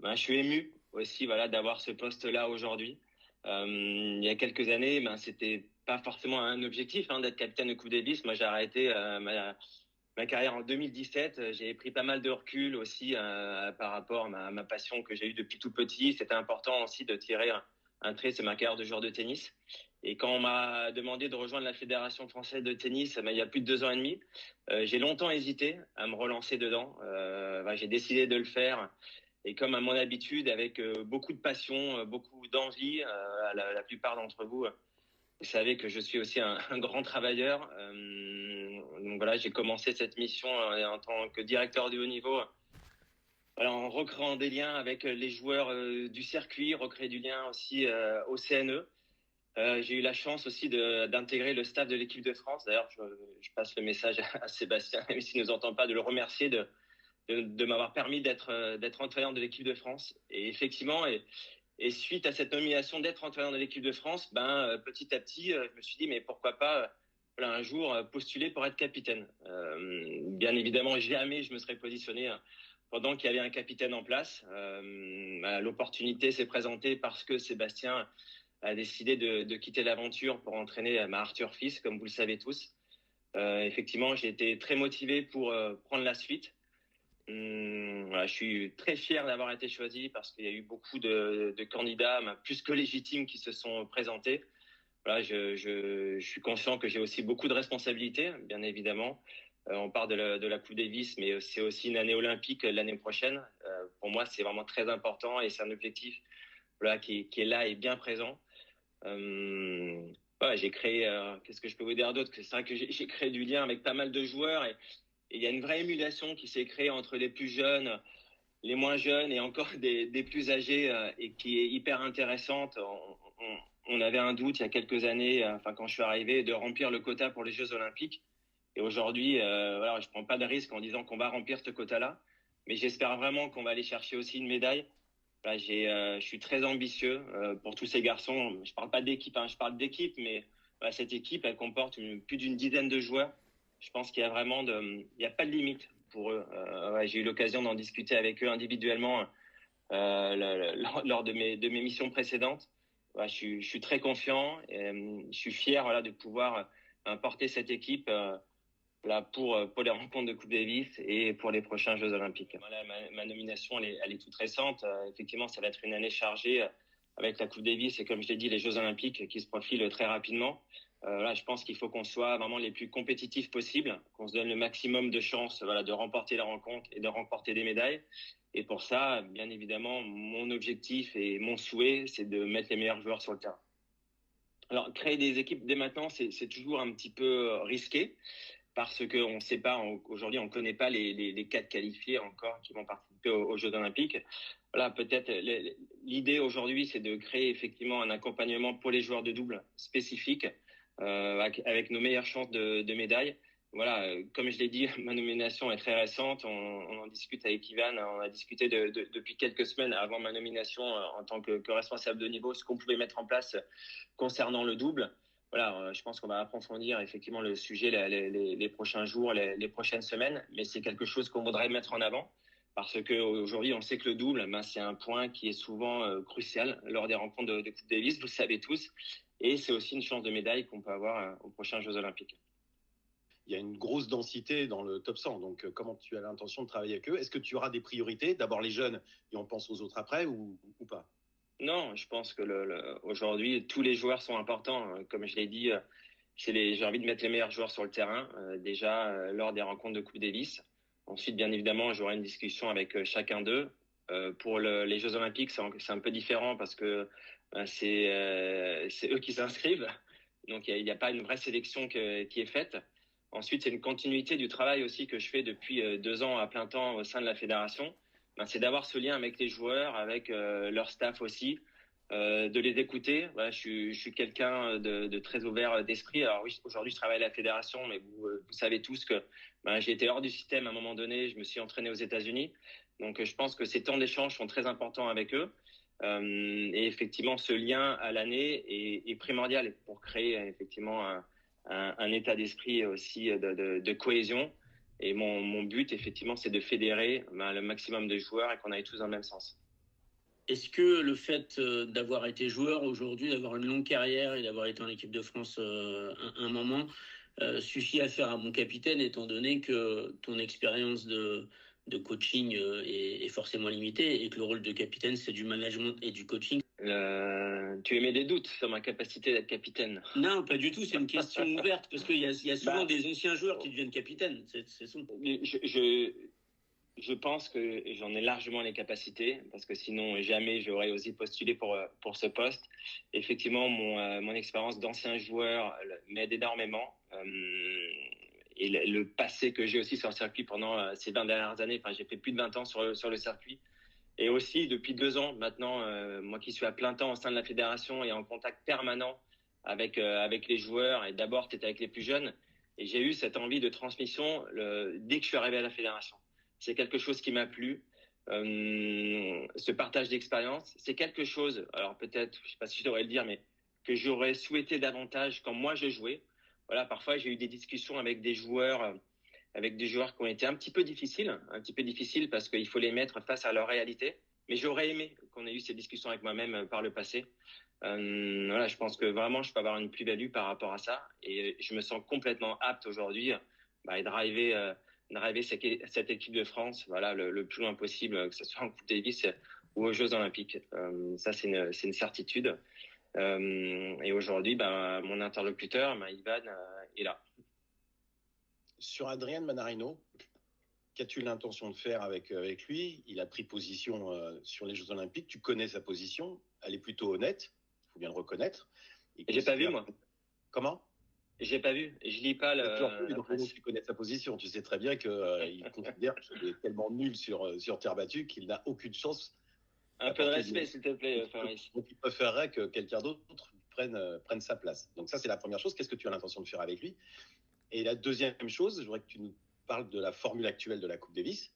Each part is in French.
je suis ému aussi, voilà, d'avoir ce poste-là aujourd'hui. Il y a quelques années, c'était pas forcément un objectif d'être capitaine de Coupe Davis. Moi, j'ai arrêté ma carrière en 2017. J'ai pris pas mal de recul aussi par rapport à ma passion que j'ai eue depuis tout petit. C'était important aussi de tirer un trait, c'est ma carrière de joueur de tennis. Et quand on m'a demandé de rejoindre la Fédération française de tennis, il y a plus de 2 ans et demi, j'ai longtemps hésité à me relancer dedans. J'ai décidé de le faire. Et comme à mon habitude, avec beaucoup de passion, beaucoup d'envie, la plupart d'entre vous, vous savez que je suis aussi un grand travailleur. Donc voilà, j'ai commencé cette mission en tant que directeur du haut niveau, voilà, en recréant des liens avec les joueurs du circuit, recréer du lien aussi au CNE. J'ai eu la chance aussi d'intégrer le staff de l'équipe de France. D'ailleurs, je passe le message à Sébastien, même s'il ne nous entend pas, de le remercier de m'avoir permis d'être entraîneur de l'équipe de France. Et effectivement, et suite à cette nomination d'être entraîneur de l'équipe de France, petit à petit, je me suis dit, mais pourquoi pas voilà, un jour postuler pour être capitaine. Bien évidemment, jamais je me serais positionné pendant qu'il y avait un capitaine en place. L'opportunité s'est présentée parce que Sébastien a décidé de quitter l'aventure pour entraîner Arthur Fils, comme vous le savez tous. Effectivement, j'ai été très motivé pour prendre la suite. Voilà, je suis très fier d'avoir été choisi parce qu'il y a eu beaucoup de candidats, plus que légitimes, qui se sont présentés. Voilà, je suis conscient que j'ai aussi beaucoup de responsabilités, bien évidemment. On parle de la Coupe Davis, mais c'est aussi une année olympique l'année prochaine. Pour moi, c'est vraiment très important et c'est un objectif voilà, qui est là et bien présent. J'ai créé, qu'est-ce que je peux vous dire d'autre? C'est vrai que j'ai créé du lien avec pas mal de joueurs et il y a une vraie émulation qui s'est créée entre les plus jeunes, les moins jeunes et encore des plus âgés et qui est hyper intéressante. On avait un doute il y a quelques années, quand je suis arrivé, de remplir le quota pour les Jeux Olympiques. Et aujourd'hui, voilà, je prends pas de risque en disant qu'on va remplir ce quota-là, mais j'espère vraiment qu'on va aller chercher aussi une médaille. Voilà, je suis très ambitieux pour tous ces garçons. Je parle pas d'équipe, je parle d'équipe, mais voilà, cette équipe, elle comporte plus d'une dizaine de joueurs. Je pense qu'il y a vraiment il y a pas de limite pour eux. J'ai eu l'occasion d'en discuter avec eux individuellement lors de mes missions précédentes. Ouais, je suis très confiant et je suis fier voilà, de pouvoir porter cette équipe là pour les rencontres de Coupe Davis et pour les prochains Jeux Olympiques. Voilà, ma nomination, elle est toute récente. Effectivement, ça va être une année chargée avec la Coupe Davis et comme je l'ai dit, les Jeux Olympiques qui se profilent très rapidement. Là, je pense qu'il faut qu'on soit vraiment les plus compétitifs possibles, qu'on se donne le maximum de chances, voilà, de remporter la rencontre et de remporter des médailles. Et pour ça, bien évidemment, mon objectif et mon souhait, c'est de mettre les meilleurs joueurs sur le terrain. Alors, créer des équipes dès maintenant, c'est toujours un petit peu risqué parce que on sait pas aujourd'hui, on connaît pas les quatre qualifiés encore qui vont participer aux Jeux Olympiques. Voilà, peut-être l'idée aujourd'hui, c'est de créer effectivement un accompagnement pour les joueurs de double spécifique avec nos meilleures chances de médaille. Voilà, comme je l'ai dit, ma nomination est très récente. On en discute avec Ivan. On a discuté depuis quelques semaines avant ma nomination en tant que responsable de niveau, ce qu'on pouvait mettre en place concernant le double. Voilà, je pense qu'on va approfondir effectivement le sujet les prochains jours, les prochaines semaines, mais c'est quelque chose qu'on voudrait mettre en avant parce que aujourd'hui, on sait que le double, c'est un point qui est souvent crucial lors des rencontres de Coupe Davis, vous le savez tous, et c'est aussi une chance de médaille qu'on peut avoir aux prochains Jeux Olympiques. Il y a une grosse densité dans le top 100. Donc, comment tu as l'intention de travailler avec eux? Est-ce que tu auras des priorités? D'abord les jeunes et on pense aux autres après ou pas? Non, je pense que aujourd'hui, tous les joueurs sont importants. Comme je l'ai dit, j'ai envie de mettre les meilleurs joueurs sur le terrain, déjà lors des rencontres de Coupe Davis. Ensuite, bien évidemment, j'aurai une discussion avec chacun d'eux. Pour les Jeux Olympiques, c'est un peu différent parce que c'est eux qui s'inscrivent. Donc, il y a pas une vraie sélection qui est faite. Ensuite, c'est une continuité du travail aussi que je fais depuis 2 ans à plein temps au sein de la fédération. C'est d'avoir ce lien avec les joueurs, avec leur staff aussi, de les écouter. Voilà, je suis quelqu'un de très ouvert d'esprit. Alors oui, aujourd'hui, je travaille à la fédération, mais vous savez tous que j'ai été hors du système à un moment donné. Je me suis entraîné aux États-Unis. Donc, je pense que ces temps d'échange sont très importants avec eux. Et effectivement, ce lien à l'année est primordial pour créer effectivement un état d'esprit aussi de cohésion. Et mon but, effectivement, c'est de fédérer le maximum de joueurs et qu'on aille tous dans le même sens. Est-ce que le fait d'avoir été joueur aujourd'hui, d'avoir une longue carrière et d'avoir été en équipe de France un moment, suffit à faire un bon capitaine, étant donné que ton expérience de coaching est forcément limitée et que le rôle de capitaine, c'est du management et du coaching? Tu émets des doutes sur ma capacité d'être capitaine? Non, pas du tout, c'est une question ouverte, parce qu'il y a souvent des anciens joueurs qui deviennent capitaines, c'est ça. Je pense que j'en ai largement les capacités, parce que sinon jamais j'aurais osé postuler pour ce poste. Effectivement, mon expérience d'ancien joueur m'aide énormément. Et le passé que j'ai aussi sur le circuit pendant ces 20 dernières années, enfin, j'ai fait plus de 20 ans sur le circuit. Et aussi, depuis 2 ans maintenant, moi qui suis à plein temps au sein de la fédération et en contact permanent avec les joueurs, et d'abord, tu étais avec les plus jeunes, et j'ai eu cette envie de transmission dès que je suis arrivé à la fédération. C'est quelque chose qui m'a plu. Ce partage d'expérience, c'est quelque chose, alors peut-être, je ne sais pas si je devrais le dire, mais que j'aurais souhaité davantage quand moi je jouais. Voilà, parfois j'ai eu des discussions avec des joueurs qui ont été un petit peu difficiles parce qu'il faut les mettre face à leur réalité. Mais j'aurais aimé qu'on ait eu ces discussions avec moi-même par le passé. Voilà, je pense que vraiment, je peux avoir une plus-value par rapport à ça. Et je me sens complètement apte aujourd'hui à driver cette équipe de France voilà, le plus loin possible, que ce soit en Coupe Davis ou aux Jeux Olympiques. Ça, c'est une certitude. Et aujourd'hui, mon interlocuteur, Ivan, est là. Sur Adrien Manarino, qu'as-tu l'intention de faire avec lui? Il a pris position sur les Jeux Olympiques. Tu connais sa position. Elle est plutôt honnête, il faut bien le reconnaître. J'ai pas vu, moi. Comment? J'ai pas vu. Je lis pas donc tu connais sa position. Tu sais très bien qu'il considère qu'il est tellement nul sur terre battue qu'il n'a aucune chance. Un peu de respect, s'il te plaît, Fabrice. Donc il préférerait que quelqu'un d'autre prenne sa place. Donc ça, c'est la première chose. Qu'est-ce que tu as l'intention de faire avec lui? Et la deuxième chose, je voudrais que tu nous parles de la formule actuelle de la Coupe Davis,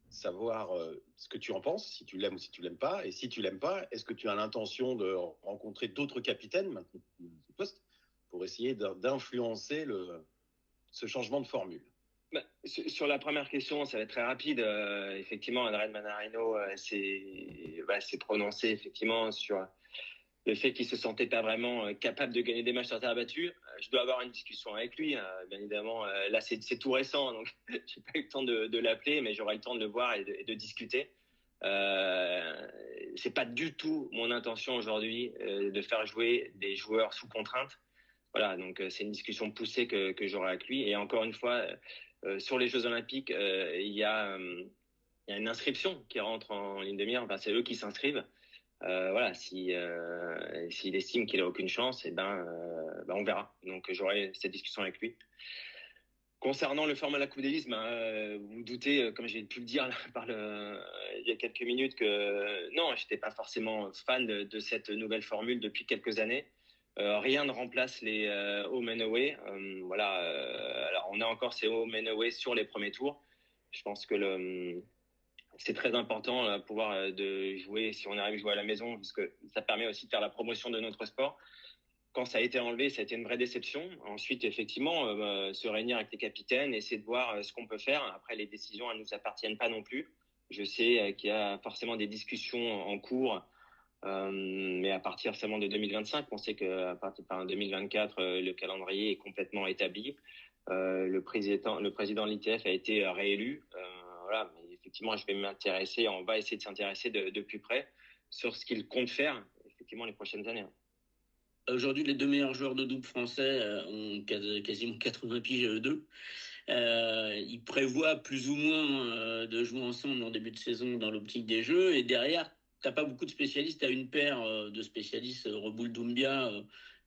savoir ce que tu en penses, si tu l'aimes ou si tu l'aimes pas. Et si tu l'aimes pas, est-ce que tu as l'intention de rencontrer d'autres capitaines maintenant ce poste pour essayer d'influencer ce changement de formule? Sur la première question, ça va être très rapide. Effectivement, Adrien Manarino s'est prononcé effectivement sur le fait qu'il se sentait pas vraiment capable de gagner des matchs sur terre battue. Je dois avoir une discussion avec lui, bien évidemment. Là, c'est tout récent, donc j'ai pas eu le temps de l'appeler, mais j'aurai le temps de le voir et de discuter. C'est pas du tout mon intention aujourd'hui de faire jouer des joueurs sous contrainte. Voilà, donc c'est une discussion poussée que j'aurai avec lui. Et encore une fois, sur les Jeux Olympiques, il y a une inscription qui rentre en ligne de mire. Enfin, c'est eux qui s'inscrivent. Voilà, s'il estime qu'il a aucune chance, on verra. Donc j'aurai cette discussion avec lui. Concernant le format de la Coupe Davis, vous vous doutez, comme j'ai pu le dire il y a quelques minutes, que non, j'étais pas forcément fan de cette nouvelle formule depuis quelques années. Rien ne remplace les home and away. Voilà, alors on a encore ces home and away sur les premiers tours. Je pense que c'est très important de pouvoir de jouer, si on arrive à jouer à la maison, parce que ça permet aussi de faire la promotion de notre sport. Quand ça a été enlevé, ça a été une vraie déception. Ensuite, effectivement, se réunir avec les capitaines, essayer de voir ce qu'on peut faire. Après, les décisions, elles ne nous appartiennent pas non plus. Je sais qu'il y a forcément des discussions en cours, mais à partir seulement de 2025, on sait qu'à partir de 2024, le calendrier est complètement établi. Le président de l'ITF a été réélu. Voilà, mais effectivement, je vais m'intéresser, on va essayer de s'intéresser de plus près sur ce qu'il compte faire, effectivement, les prochaines années. Aujourd'hui, les deux meilleurs joueurs de double français ont quasiment 80 piges eux deux. Ils prévoient plus ou moins de jouer ensemble en début de saison dans l'optique des Jeux. Et derrière, tu n'as pas beaucoup de spécialistes. Tu as une paire de spécialistes, Reboul Doumbia,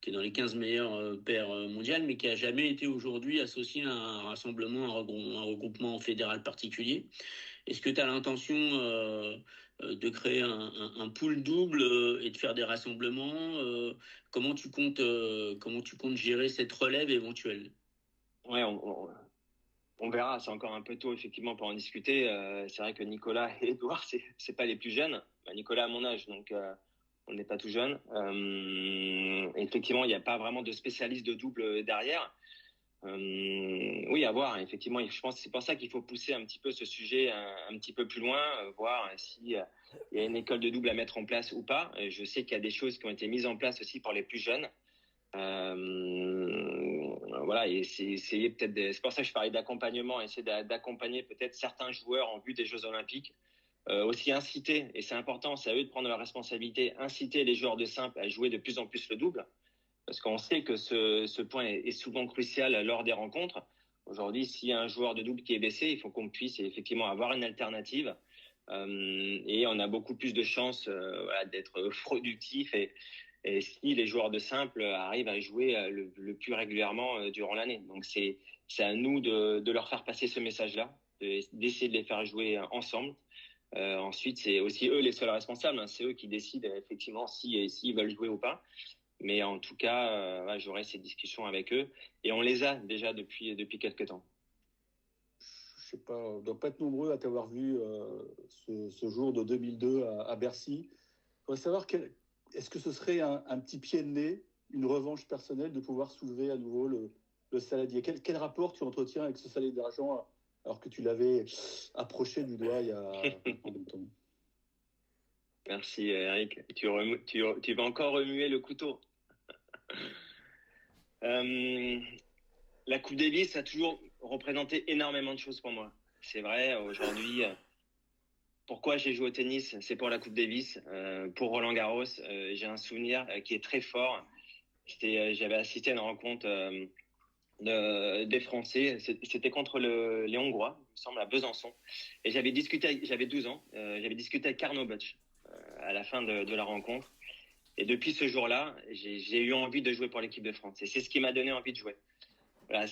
qui est dans les 15 meilleures paires mondiales, mais qui n'a jamais été aujourd'hui associé à un rassemblement, un regroupement fédéral particulier. Est-ce que tu as l'intention de créer un pool double et de faire des rassemblements? Comment tu comptes gérer cette relève éventuelle? Ouais, on verra. C'est encore un peu tôt effectivement pour en discuter. C'est vrai que Nicolas et Edouard, c'est pas les plus jeunes. Nicolas a mon âge, donc on n'est pas tout jeune. Effectivement, il n'y a pas vraiment de spécialiste de double derrière. Oui, à voir. Effectivement, je pense que c'est pour ça qu'il faut pousser un petit peu ce sujet un petit peu plus loin, voir si il y a une école de double à mettre en place ou pas. Je sais qu'il y a des choses qui ont été mises en place aussi pour les plus jeunes. Voilà, et c'est essayer peut-être c'est pour ça que je parlais d'accompagnement, essayer d'accompagner peut-être certains joueurs en vue des Jeux Olympiques. Aussi inciter, et c'est important, c'est à eux de prendre leurs responsabilités, inciter les joueurs de simple à jouer de plus en plus le double. Parce qu'on sait que ce point est souvent crucial lors des rencontres. Aujourd'hui, s'il y a un joueur de double qui est blessé, il faut qu'on puisse effectivement avoir une alternative. Et on a beaucoup plus de chances voilà, d'être productif. Et si les joueurs de simple arrivent à jouer le plus régulièrement durant l'année. Donc c'est à nous de leur faire passer ce message-là, d'essayer de les faire jouer ensemble. Ensuite, c'est aussi eux les seuls responsables. Hein. C'est eux qui décident effectivement s'ils veulent jouer ou pas. Mais en tout cas, ouais, j'aurai ces discussions avec eux. Et on les a déjà depuis quelques temps. Je sais pas, on ne doit pas être nombreux à t'avoir vu ce jour de 2002 à Bercy. Je voudrais savoir, est-ce que ce serait un petit pied de nez, une revanche personnelle de pouvoir soulever à nouveau le saladier? Quel rapport tu entretiens avec ce saladier d'argent alors que tu l'avais approché du doigt il y a combien de temps? Merci Eric. Tu vas encore remuer le couteau. La Coupe Davis a toujours représenté énormément de choses pour moi. C'est vrai, aujourd'hui, pourquoi j'ai joué au tennis, c'est pour la Coupe Davis. Pour Roland Garros, j'ai un souvenir qui est très fort. J'avais assisté à une rencontre des Français. C'était contre les Hongrois, il me semble, à Besançon. Et j'avais 12 ans, j'avais discuté avec Arnaud Butch à la fin de la rencontre. Et depuis ce jour-là, j'ai eu envie de jouer pour l'équipe de France. Et c'est ce qui m'a donné envie de jouer. Voilà,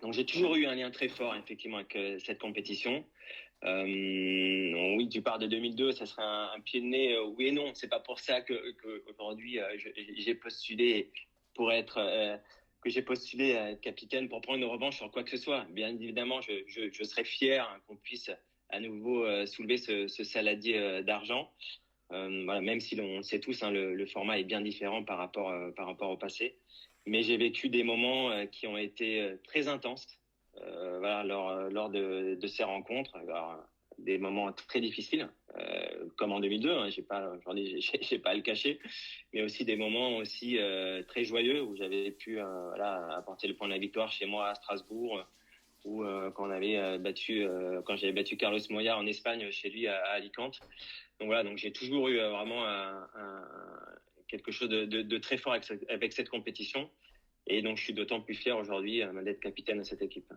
donc j'ai toujours eu un lien très fort effectivement avec cette compétition. Oui, tu parles de 2002, ça serait un pied de nez. Oui et non, c'est pas pour ça que aujourd'hui j'ai postulé que j'ai postulé à être capitaine pour prendre une revanche sur quoi que ce soit. Bien évidemment, je serais fier qu'on puisse à nouveau soulever ce saladier d'argent. Voilà, même si on sait tous, hein, le format est bien différent par rapport au passé. Mais j'ai vécu des moments qui ont été très intenses voilà, lors de ces rencontres. Alors, des moments très difficiles, comme en 2002, hein, j'ai pas à le cacher, mais aussi des moments aussi très joyeux où j'avais pu voilà, apporter le point de la victoire chez moi à Strasbourg, ou quand j'avais battu Carlos Moya en Espagne chez lui à Alicante. Donc voilà, donc j'ai toujours eu vraiment quelque chose de très fort avec cette compétition. Et donc je suis d'autant plus fier aujourd'hui d'être capitaine de cette équipe.